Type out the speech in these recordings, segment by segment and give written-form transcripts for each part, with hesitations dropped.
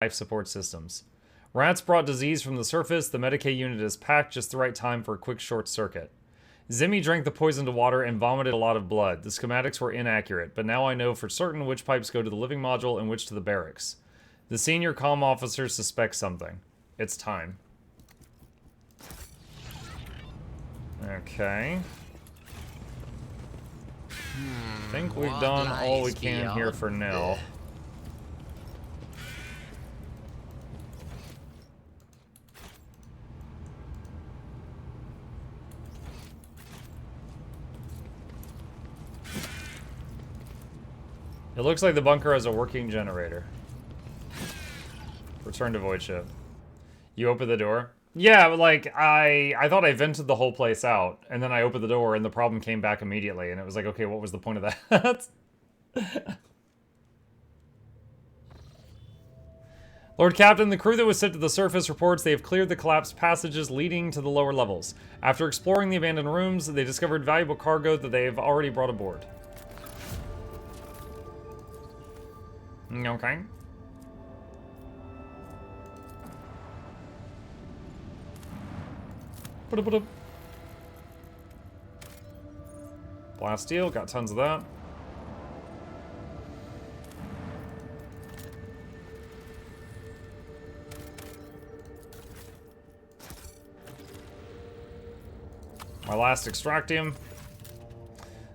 life support systems. Rats brought disease from the surface. The Medicaid unit is packed just the right time for a quick short circuit. Zimmy drank the poisoned water and vomited a lot of blood. The schematics were inaccurate, but now I know for certain which pipes go to the living module and which to the barracks. The senior comm officer suspects something. It's time. Okay. I think we've done all we can here for now. It looks like the bunker has a working generator. Return to void ship. You open the door? Yeah, like, I thought I vented the whole place out, and then I opened the door, and the problem came back immediately, and it was like, okay, what was the point of that? Lord Captain, the crew that was sent to the surface reports they have cleared the collapsed passages leading to the lower levels. After exploring the abandoned rooms, they discovered valuable cargo that they have already brought aboard. Okay. Blast steel, got tons of that. My last extractium.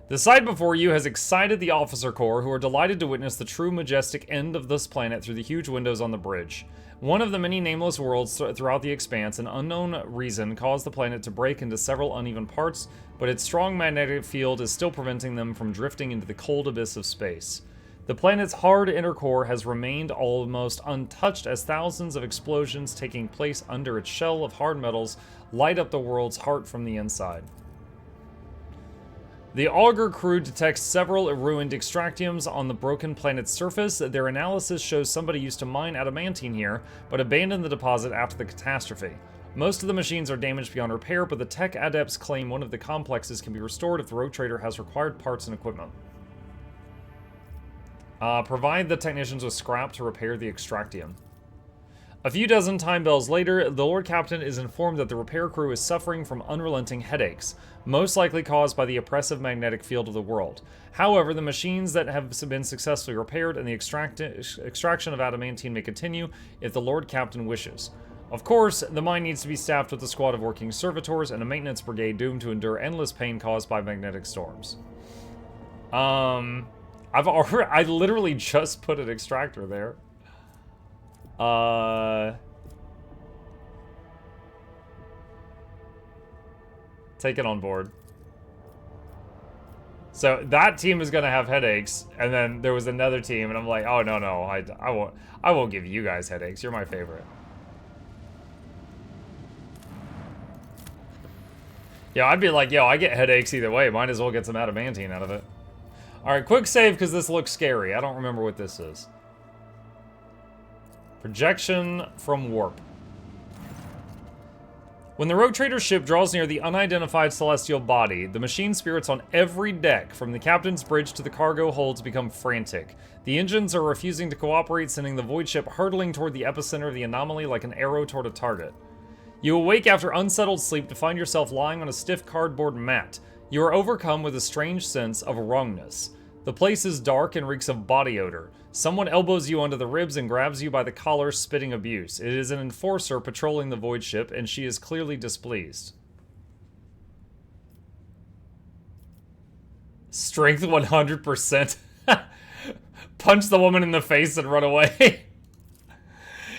The sight before you has excited the officer corps, who are delighted to witness the true majestic end of this planet through the huge windows on the bridge. One of the many nameless worlds throughout the expanse, an unknown reason caused the planet to break into several uneven parts, but its strong magnetic field is still preventing them from drifting into the cold abyss of space. The planet's hard inner core has remained almost untouched as thousands of explosions taking place under its shell of hard metals light up the world's heart from the inside. The Augur crew detects several ruined extractiums on the broken planet's surface. Their analysis shows somebody used to mine adamantine here, but abandoned the deposit after the catastrophe. Most of the machines are damaged beyond repair, but the tech adepts claim one of the complexes can be restored if the rogue trader has required parts and equipment. Provide the technicians with scrap to repair the extractium. A few dozen time bells later, the Lord Captain is informed that the repair crew is suffering from unrelenting headaches, most likely caused by the oppressive magnetic field of the world. However, the machines that have been successfully repaired and the extraction of adamantine may continue if the Lord Captain wishes. Of course, the mine needs to be staffed with a squad of working servitors and a maintenance brigade doomed to endure endless pain caused by magnetic storms. I literally just put an extractor there. Take it on board. So that team is gonna have headaches, and then there was another team, and I'm like, oh no, I won't give you guys headaches. You're my favorite. Yeah, I'd be like, yo, I get headaches either way. Might as well get some adamantine out of it. All right, quick save because this looks scary. I don't remember what this is. Projection from warp. When the rogue trader's ship draws near the unidentified celestial body, the machine spirits on every deck, from the captain's bridge to the cargo holds, become frantic. The engines are refusing to cooperate, sending the void ship hurtling toward the epicenter of the anomaly like an arrow toward a target. You awake after unsettled sleep to find yourself lying on a stiff cardboard mat. You are overcome with a strange sense of wrongness. The place is dark and reeks of body odor. Someone elbows you under the ribs and grabs you by the collar, spitting abuse. It is an enforcer patrolling the void ship, and she is clearly displeased. Strength 100%. Punch the woman in the face and run away.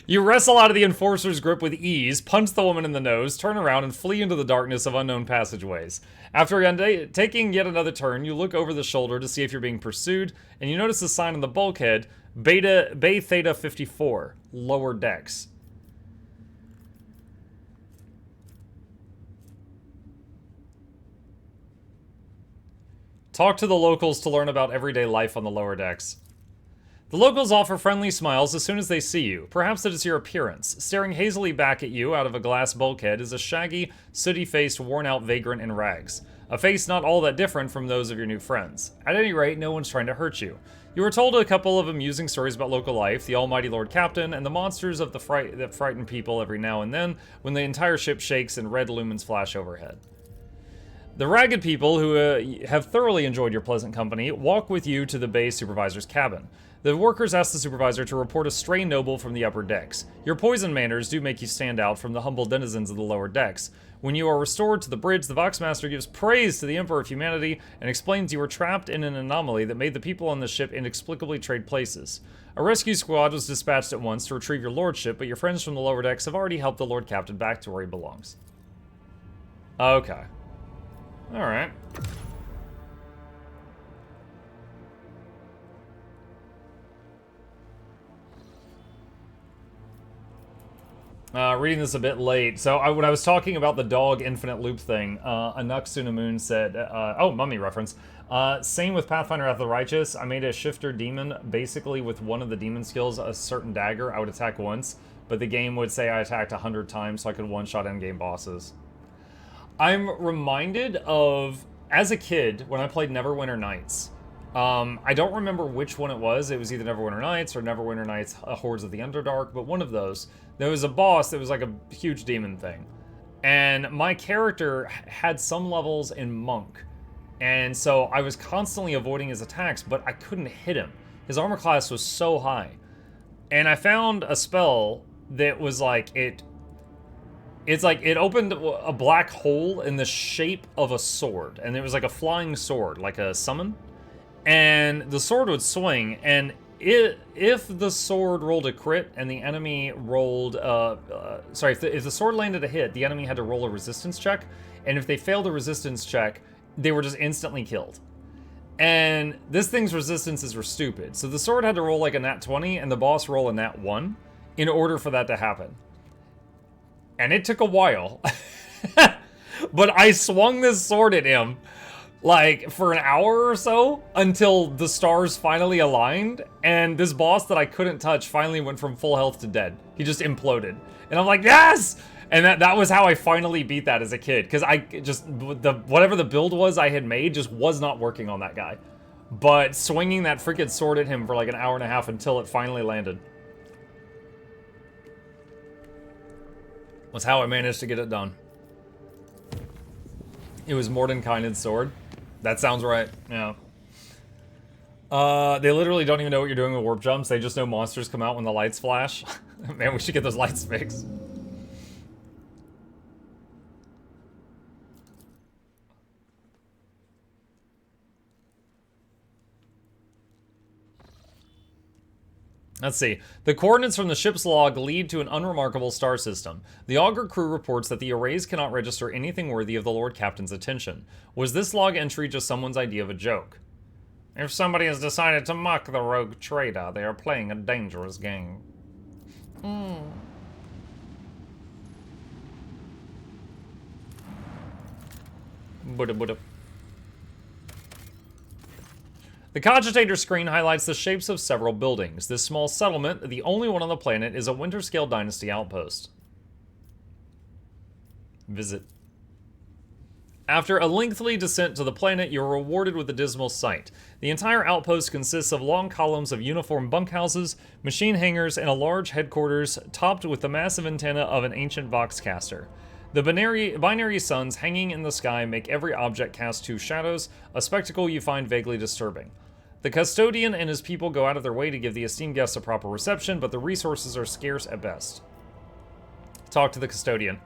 You wrestle out of the enforcer's grip with ease, punch the woman in the nose, turn around, and flee into the darkness of unknown passageways. After taking yet another turn, you look over the shoulder to see if you're being pursued, and you notice a sign on the bulkhead, Bay Theta 54, lower decks. Talk to the locals to learn about everyday life on the lower decks. The locals offer friendly smiles as soon as they see you. Perhaps it is your appearance. Staring hazily back at you out of a glass bulkhead is a shaggy, sooty-faced, worn-out vagrant in rags. A face not all that different from those of your new friends. At any rate, no one's trying to hurt you. You were told a couple of amusing stories about local life, the almighty Lord Captain, and the monsters of that frighten people every now and then when the entire ship shakes and red lumens flash overhead. The ragged people, who have thoroughly enjoyed your pleasant company, walk with you to the base supervisor's cabin. The workers ask the supervisor to report a stray noble from the upper decks. Your poison manners do make you stand out from the humble denizens of the lower decks. When you are restored to the bridge, the Voxmaster gives praise to the Emperor of Humanity and explains you were trapped in an anomaly that made the people on the ship inexplicably trade places. A rescue squad was dispatched at once to retrieve your lordship, but your friends from the lower decks have already helped the Lord Captain back to where he belongs. Okay. Alright. Reading this a bit late. So when I was talking about the dog infinite loop thing, Anuk Sunamoon said, oh, mummy reference. Same with Pathfinder After the Righteous. I made a shifter demon, basically with one of the demon skills, a certain dagger, I would attack once, but the game would say I attacked 100 times so I could one-shot endgame bosses. I'm reminded of, as a kid, when I played Neverwinter Nights. I don't remember which one it was. It was either Neverwinter Nights or Neverwinter Nights Hordes of the Underdark, but one of those. There was a boss that was like a huge demon thing. And my character had some levels in Monk. And so I was constantly avoiding his attacks, but I couldn't hit him. His armor class was so high. And I found a spell that was like, it's like it opened a black hole in the shape of a sword. And it was like a flying sword, like a summon. And the sword would swing, and if the sword rolled a crit and the enemy rolled, if the sword landed a hit, the enemy had to roll a resistance check, and if they failed a resistance check, they were just instantly killed. And this thing's resistances were stupid, so the sword had to roll like a nat 20, and the boss roll a nat 1 in order for that to happen. And it took a while, but I swung this sword at him, like, for an hour or so, until the stars finally aligned, and this boss that I couldn't touch finally went from full health to dead. He just imploded. And I'm like, yes! And that was how I finally beat that as a kid, because I just, whatever the build was I had made just was not working on that guy. But swinging that freaking sword at him for like an hour and a half until it finally landed was how I managed to get it done. It was Mordenkainen's sword. That sounds right, yeah. They literally don't even know what you're doing with warp jumps. They just know monsters come out when the lights flash. Man, we should get those lights fixed. Let's see. The coordinates from the ship's log lead to an unremarkable star system. The Augur crew reports that the arrays cannot register anything worthy of the Lord Captain's attention. Was this log entry just someone's idea of a joke? If somebody has decided to mock the rogue trader, they are playing a dangerous game. Buddha. The cogitator screen highlights the shapes of several buildings. This small settlement, the only one on the planet, is a Winterscale Dynasty outpost. Visit. After a lengthy descent to the planet, you're rewarded with a dismal sight. The entire outpost consists of long columns of uniform bunkhouses, machine hangars, and a large headquarters topped with the massive antenna of an ancient Voxcaster. The binary suns hanging in the sky make every object cast two shadows, a spectacle you find vaguely disturbing. The custodian and his people go out of their way to give the esteemed guests a proper reception, but the resources are scarce at best. Talk to the custodian.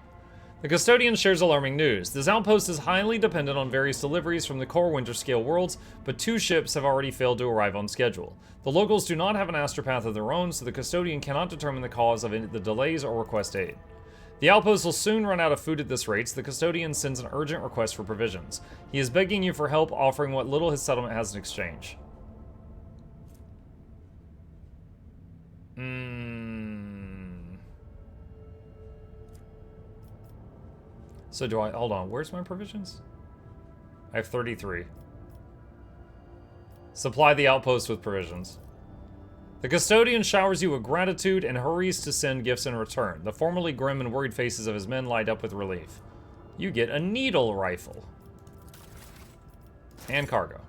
The custodian shares alarming news. This outpost is highly dependent on various deliveries from the core Winterscale worlds, but 2 ships have already failed to arrive on schedule. The locals do not have an astropath of their own, so the custodian cannot determine the cause of the delays or request aid. The outpost will soon run out of food at this rate, so the custodian sends an urgent request for provisions. He is begging you for help, offering what little his settlement has in exchange. So do I, hold on, where's my provisions? I have 33. Supply the outpost with provisions. The custodian showers you with gratitude and hurries to send gifts in return. The formerly grim and worried faces of his men light up with relief. You get a needle rifle. And cargo.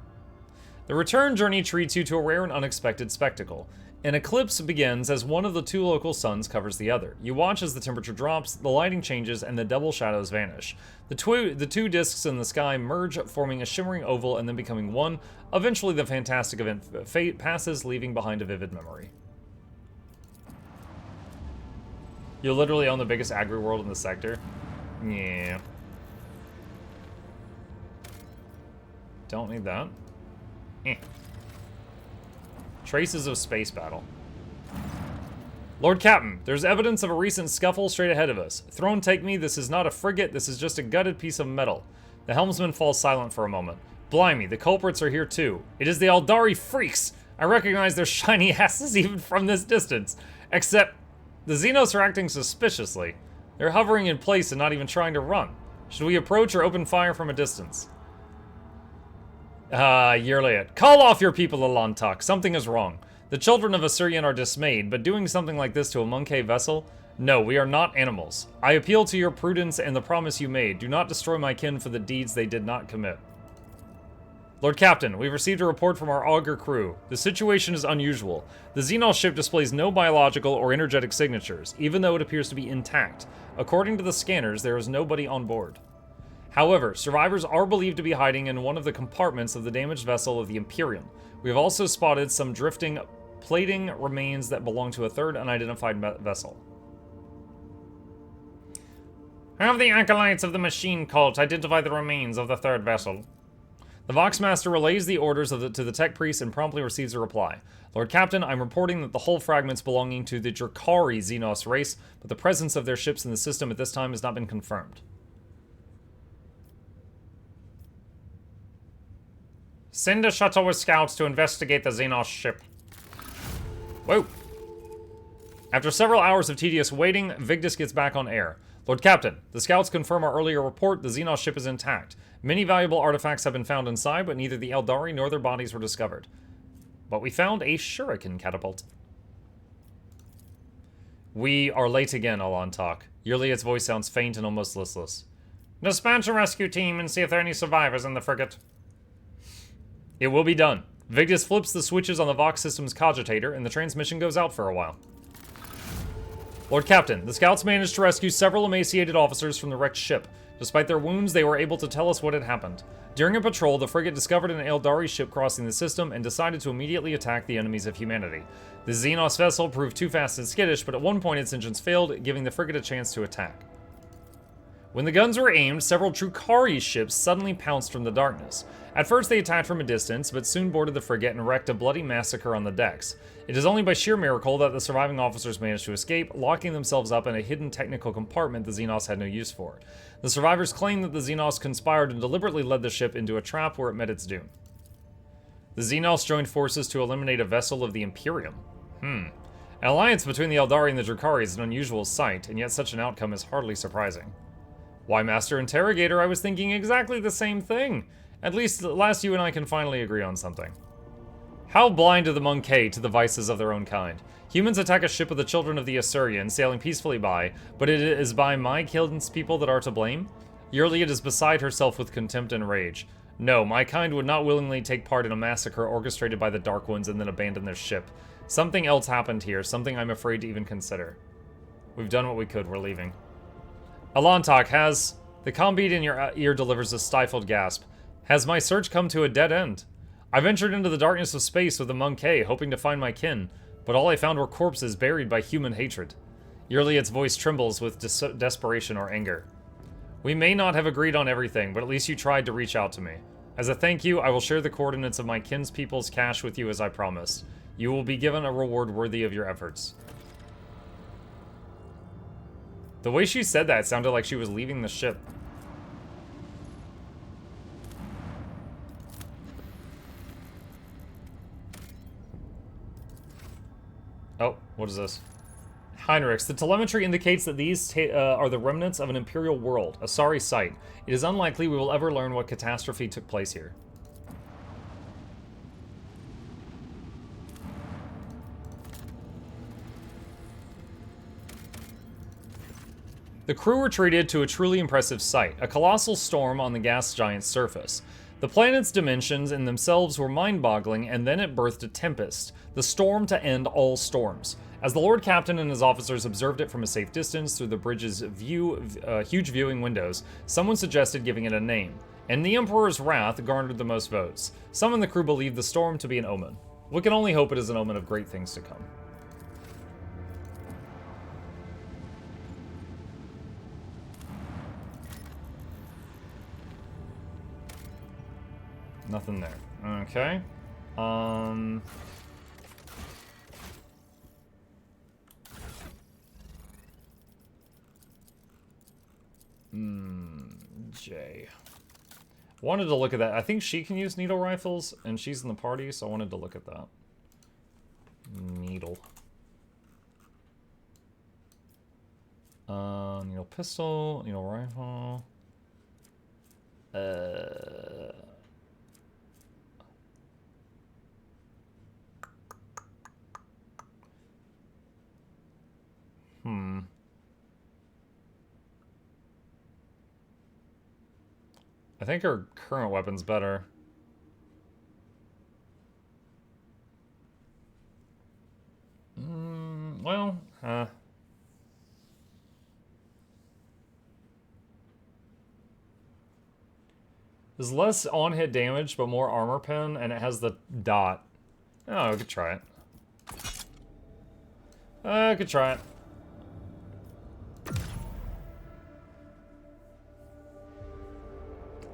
The return journey treats you to a rare and unexpected spectacle. An eclipse begins as one of the two local suns covers the other. You watch as the temperature drops, the lighting changes, and the double shadows vanish. The two discs in the sky merge, forming a shimmering oval and then becoming one. Eventually, the fantastic event fate passes, leaving behind a vivid memory. You literally own the biggest agri-world in the sector? Yeah. Don't need that. Eh. Traces of space battle. Lord Captain, there's evidence of a recent scuffle straight ahead of us. Throne take me, this is not a frigate, this is just a gutted piece of metal. The helmsman falls silent for a moment. Blimey, the culprits are here too. It is the Eldari freaks! I recognize their shiny asses even from this distance. Except, the Xenos are acting suspiciously. They're hovering in place and not even trying to run. Should we approach or open fire from a distance? Yearliot. Call off your people, Alantak. Something is wrong. The children of Assyrian are dismayed, but doing something like this to a Monkey vessel? No, we are not animals. I appeal to your prudence and the promise you made. Do not destroy my kin for the deeds they did not commit. Lord Captain, we've received a report from our augur crew. The situation is unusual. The Xenos ship displays no biological or energetic signatures, even though it appears to be intact. According to the scanners, there is nobody on board. However, survivors are believed to be hiding in one of the compartments of the damaged vessel of the Imperium. We have also spotted some drifting plating remains that belong to a third unidentified vessel. Have the acolytes of the machine cult identify the remains of the third vessel. The Voxmaster relays the orders to the tech priest and promptly receives a reply. Lord Captain, I'm reporting that the hull fragments belonging to the Drakari Xenos race, but the presence of their ships in the system at this time has not been confirmed. Send a shuttle with scouts to investigate the Xenos ship. Whoa. After several hours of tedious waiting, Vigdis gets back on air. Lord Captain, the scouts confirm our earlier report. The Xenos ship is intact. Many valuable artifacts have been found inside, but neither the Eldari nor their bodies were discovered. But we found a shuriken catapult. We are late again, Alantak. Yearliot's voice sounds faint and almost listless. Dispatch a rescue team and see if there are any survivors in the frigate. It will be done. Vigdis flips the switches on the Vox system's cogitator, and the transmission goes out for a while. Lord Captain, the scouts managed to rescue several emaciated officers from the wrecked ship. Despite their wounds, they were able to tell us what had happened. During a patrol, the frigate discovered an Eldari ship crossing the system and decided to immediately attack the enemies of humanity. The Xenos vessel proved too fast and skittish, but at one point its engines failed, giving the frigate a chance to attack. When the guns were aimed, several Drukari ships suddenly pounced from the darkness. At first they attacked from a distance, but soon boarded the frigate and wreaked a bloody massacre on the decks. It is only by sheer miracle that the surviving officers managed to escape, locking themselves up in a hidden technical compartment the Xenos had no use for. The survivors claim that the Xenos conspired and deliberately led the ship into a trap where it met its doom. The Xenos joined forces to eliminate a vessel of the Imperium. An alliance between the Eldari and the Drukari is an unusual sight, and yet such an outcome is hardly surprising. Why, Master Interrogator, I was thinking exactly the same thing. At least, at last you and I can finally agree on something. How blind are the Monkey to the vices of their own kind? Humans attack a ship of the children of the Assyrians, sailing peacefully by, but it is by my kinspeople that are to blame? Yearliot is beside herself with contempt and rage. No, my kind would not willingly take part in a massacre orchestrated by the Dark Ones and then abandon their ship. Something else happened here, something I'm afraid to even consider. We've done what we could, we're leaving. Alantak, has... The combeat in your ear delivers a stifled gasp. Has my search come to a dead end? I ventured into the darkness of space with a Monkey, hoping to find my kin, but all I found were corpses buried by human hatred. Yearliot's voice trembles with desperation or anger. We may not have agreed on everything, but at least you tried to reach out to me. As a thank you, I will share the coordinates of my kinspeople's cache with you as I promised. You will be given a reward worthy of your efforts. The way she said that sounded like she was leaving the ship. Oh, what is this? Heinrichs, the telemetry indicates that these are the remnants of an Imperial world, a sorry sight. It is unlikely we will ever learn what catastrophe took place here. The crew retreated to a truly impressive sight, a colossal storm on the gas giant's surface. The planet's dimensions in themselves were mind-boggling, and then it birthed a tempest, the storm to end all storms. As the Lord Captain and his officers observed it from a safe distance through the bridge's huge viewing windows, someone suggested giving it a name, and the Emperor's wrath garnered the most votes. Some in the crew believed the storm to be an omen. We can only hope it is an omen of great things to come. Nothing there. Okay. J. Wanted to look at that. I think she can use needle rifles, and she's in the party, so I wanted to look at that. Needle. Needle pistol, needle rifle. I think her current weapon's better. There's less on-hit damage, but more armor pen, and it has the dot. Oh, I could try it. I could try it.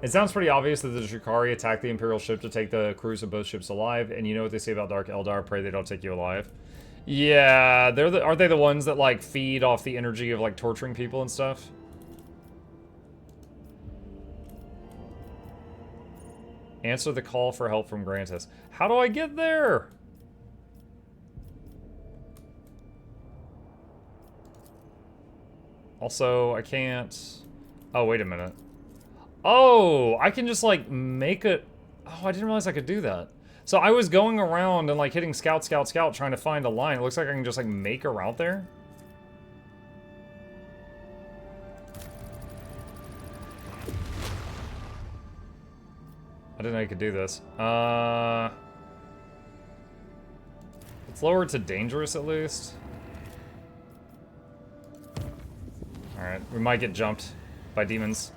It sounds pretty obvious that the Drukhari attacked the Imperial ship to take the crews of both ships alive, and you know what they say about Dark Eldar, pray they don't take you alive. Yeah, aren't they the ones that, like, feed off the energy of, like, torturing people and stuff? Answer the call for help from Grantis. How do I get there? Also, I can't... Oh, wait a minute. Oh, I can just, like, make it... Oh, I didn't realize I could do that. So I was going around and, like, hitting scout, scout, scout, trying to find a line. It looks like I can just, like, make a route there. I didn't know you could do this. It's lowered to dangerous, at least. Alright, we might get jumped by demons.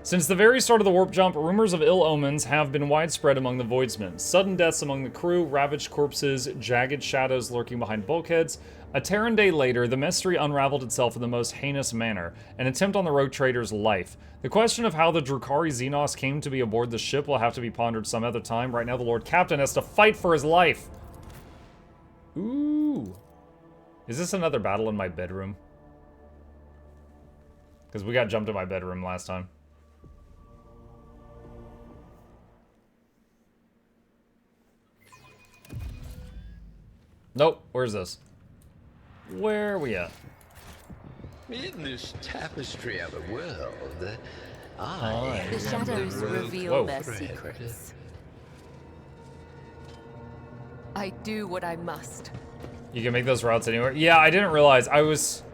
Since the very start of the warp jump, rumors of ill omens have been widespread among the Voidsmen. Sudden deaths among the crew, ravaged corpses, jagged shadows lurking behind bulkheads. A Terran day later, the mystery unraveled itself in the most heinous manner, an attempt on the rogue trader's life. The question of how the Drukhari Xenos came to be aboard the ship will have to be pondered some other time. Right now, the Lord Captain has to fight for his life. Ooh. Is this another battle in my bedroom? Because we got jumped in my bedroom last time. Nope, where's this? Where are we at? In this tapestry of a world, The shadows reveal their secrets. I do what I must. You can make those routes anywhere. Yeah, I didn't realize.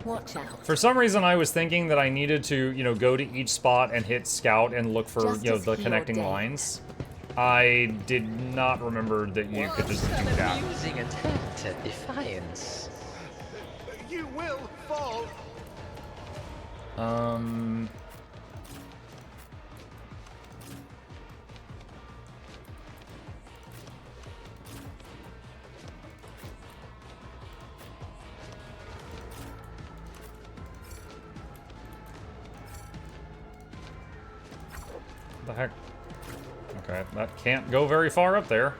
Watch out. For some reason, I was thinking that I needed to, you know, go to each spot and hit scout and look for, you know, the connecting lines. I did not remember that you could just do that. Using attempt at defiance. You will fall. The heck? Okay, that can't go very far up there.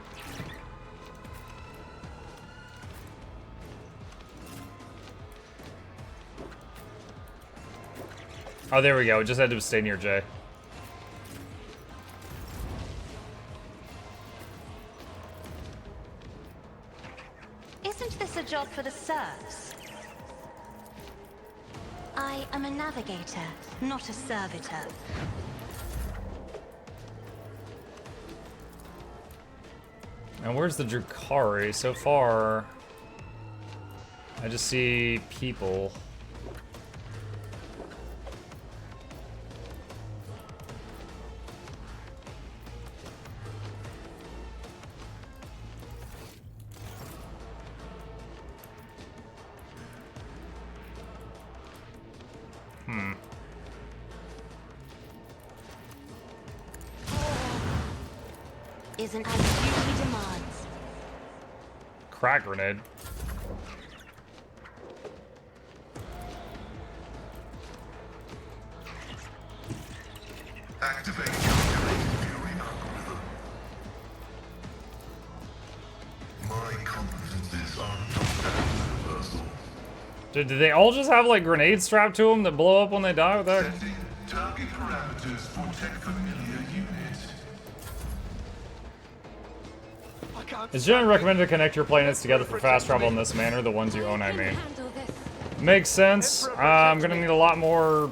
Oh, there we go. It just had to stay near Jay. Isn't this a job for the serfs? I am a navigator, not a servitor. And where's the Drukhari? So far, I just see people. Isn't as duty demands. Crack grenade. Activate calculated fury algorithm. My competencies are not universal. Did they all just have like grenades strapped to them that blow up when they die with that? Setting target parameters for tech familiar unit. I can't It's generally recommended to connect your planets together for fast travel in this manner, the ones you own, I mean. Makes sense. I'm gonna need a lot more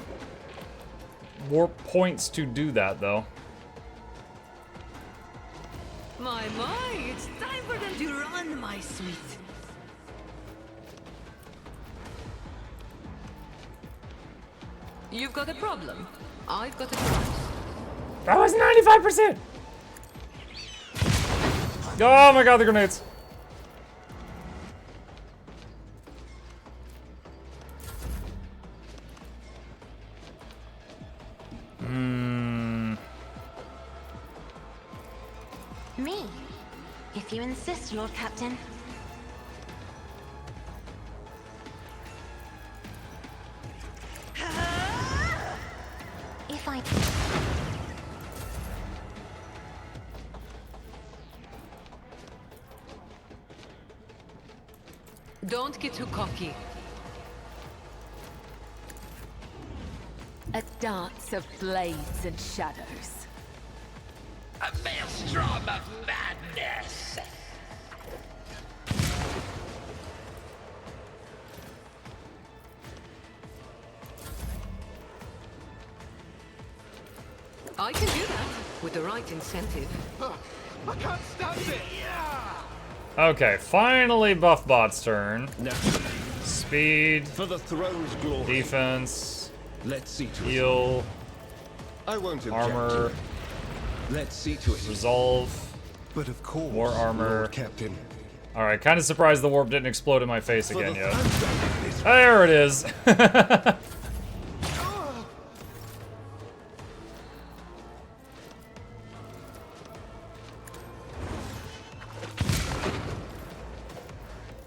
warp points to do that, though. My, it's time for them to run, my sweet. You've got a problem. I've got a price. That was 95%! Oh my god, the grenades! Me? If you insist, Lord Captain. If I... Don't get too cocky. A dance of blades and shadows. A maelstrom of madness. I can do that with the right incentive. I can't stand it. Okay, finally Buffbot's turn. Now, Speed, for the throne's glory, defense, let's see to it. heal, I won't object to armor, it. Let's see to it. resolve. But of course, War armor. Lord Captain. Alright, kind of surprised the warp didn't explode in my face For again the yet. thunder is There it is!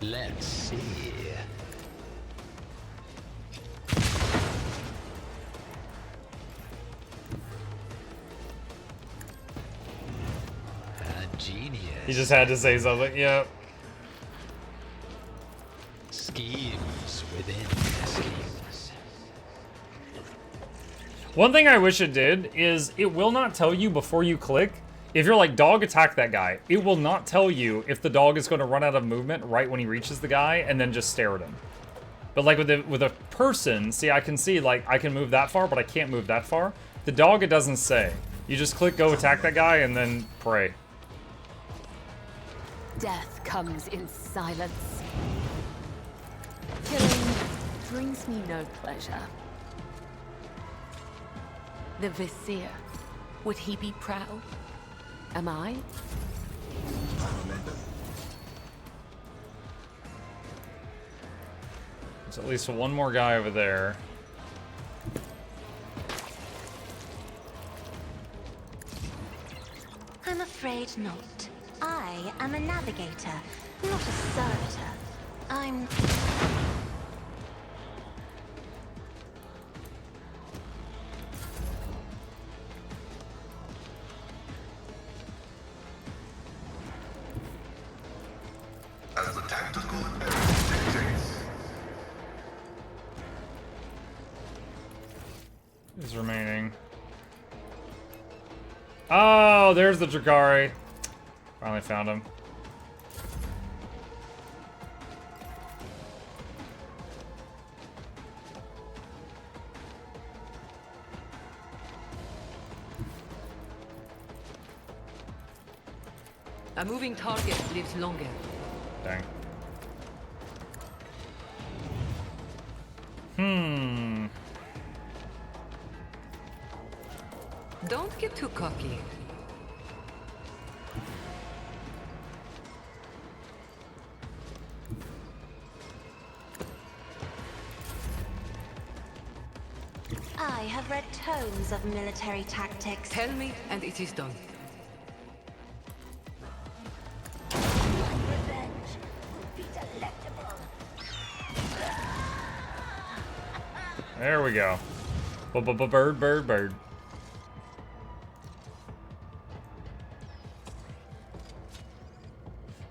Let's see. A genius. He just had to say something, yep. Schemes within schemes. One thing I wish it did is it will not tell you before you click. If you're like, dog, attack that guy, it will not tell you if the dog is going to run out of movement right when he reaches the guy and then just stare at him. But like with a person, see, I can see, like, I can move that far, but I can't move that far. The dog, it doesn't say. You just click go attack that guy and then pray. Death comes in silence. Killing brings me no pleasure. The Vizier, would he be proud? Am I? There's at least one more guy over there. I'm afraid not. I am a navigator, not a servitor. I'm... As the tactical imperative dictates. Who's remaining? Oh, there's the Drakari. Finally found him. A moving target lives longer. Dang. Don't get too cocky. I have read tomes of military tactics. Tell me, and it is done. Revenge will be delectable. There we go. Bird, bird, bird.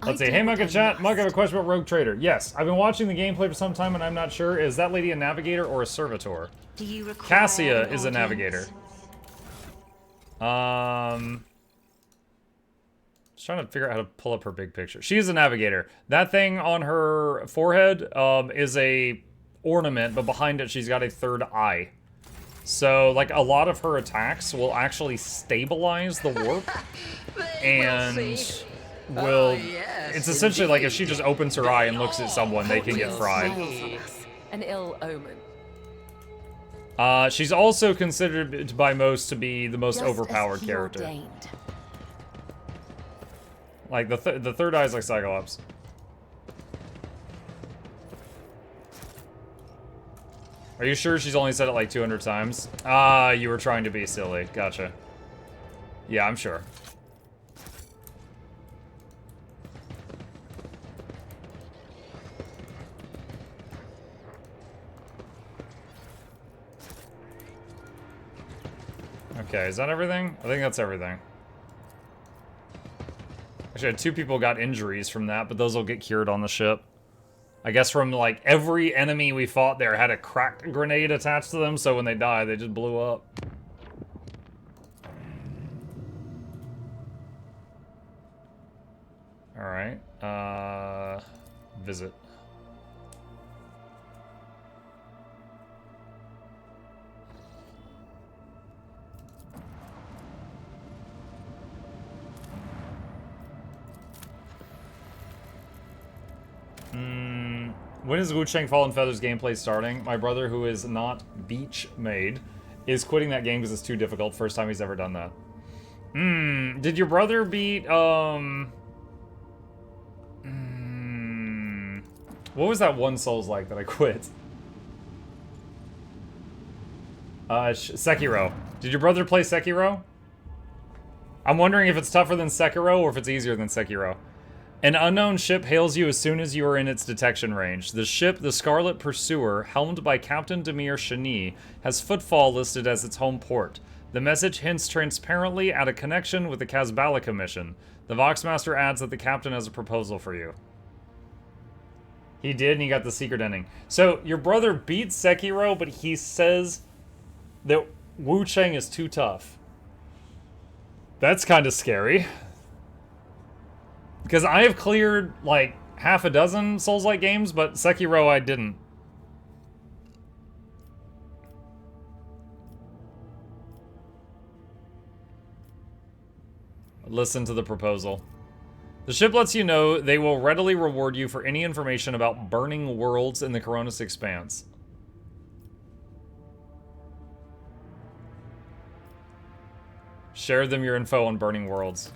Let's see. Hey, Mug in chat. Mug, I have a question about Rogue Trader. Yes, I've been watching the gameplay for some time and I'm not sure. Is that lady a navigator or a servitor? Do you require Cassia an is a audience? navigator. Just trying to figure out how to pull up her big picture. She is a navigator. That thing on her forehead is a ornament, but behind it she's got a third eye. So, like, a lot of her attacks will actually stabilize the warp, and will... yes, it's essentially like if she indeed. just opens her eye and looks at someone, they can get fried. An ill omen. She's also considered by most to be the most Just as overpowered he character. ordained. Like, the third eye is like Cyclops. Are you sure she's only said it like 200 times? Ah, you were trying to be silly. Gotcha. Yeah, I'm sure. Okay, is that everything? I think that's everything. Actually, 2 people got injuries from that, but those will get cured on the ship. I guess from, like, every enemy we fought there had a cracked grenade attached to them, so when they died, they just blew up. Alright, visit. When is Wu Chang Fallen Feathers gameplay starting? My brother, who is not beach made, is quitting that game because it's too difficult. First time he's ever done that. Did your brother beat, what was that one Souls like that I quit? Sekiro. Did your brother play Sekiro? I'm wondering if it's tougher than Sekiro or if it's easier than Sekiro. An unknown ship hails you as soon as you are in its detection range. The ship, the Scarlet Pursuer, helmed by Captain Demir Shani, has Footfall listed as its home port. The message hints transparently at a connection with the Kazbalika mission. The Voxmaster adds that the captain has a proposal for you. He did, and he got the secret ending. So, your brother beat Sekiro, but he says that Wu Chang is too tough. That's kind of scary. Because I have cleared, like, half a dozen Souls-like games, but Sekiro I didn't. Listen to the proposal. The ship lets you know they will readily reward you for any information about burning worlds in the Coronis Expanse. Share them your info on burning worlds.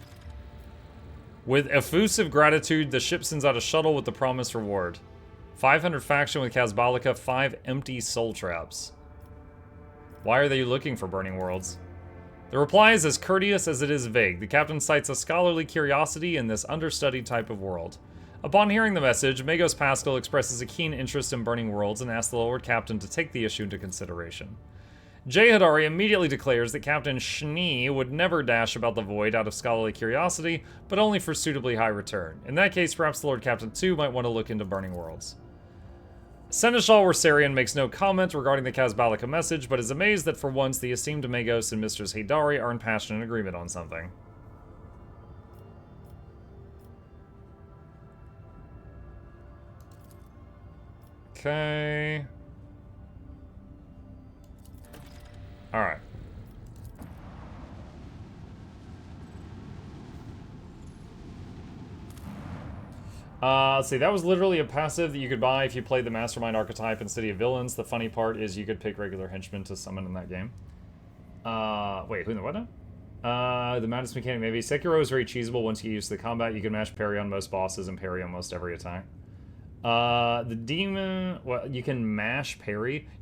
With effusive gratitude, the ship sends out a shuttle with the promised reward. 500 faction with Kazbalika, 5 empty soul traps. Why are they looking for burning worlds? The reply is as courteous as it is vague. The captain cites a scholarly curiosity in this understudied type of world. Upon hearing the message, Magos Pascal expresses a keen interest in burning worlds and asks the Lord Captain to take the issue into consideration. Jay Hadari immediately declares that Captain Shni would never dash about the void out of scholarly curiosity, but only for suitably high return. In that case, perhaps the Lord Captain too might want to look into burning worlds. Seneschal Warsarian makes no comment regarding the Kazbalika message, but is amazed that for once the esteemed Magos and Mistress Hadari are in passionate agreement on something. Okay. Alright. Let's see, that was literally a passive that you could buy if you played the Mastermind archetype in City of Villains. The funny part is you could pick regular henchmen to summon in that game. Wait, who in the what now? The Madness mechanic maybe. Sekiro is very cheesable once you get used to the combat. You can mash parry on most bosses and parry on most every attack. The demon, well, you can mash parry. You're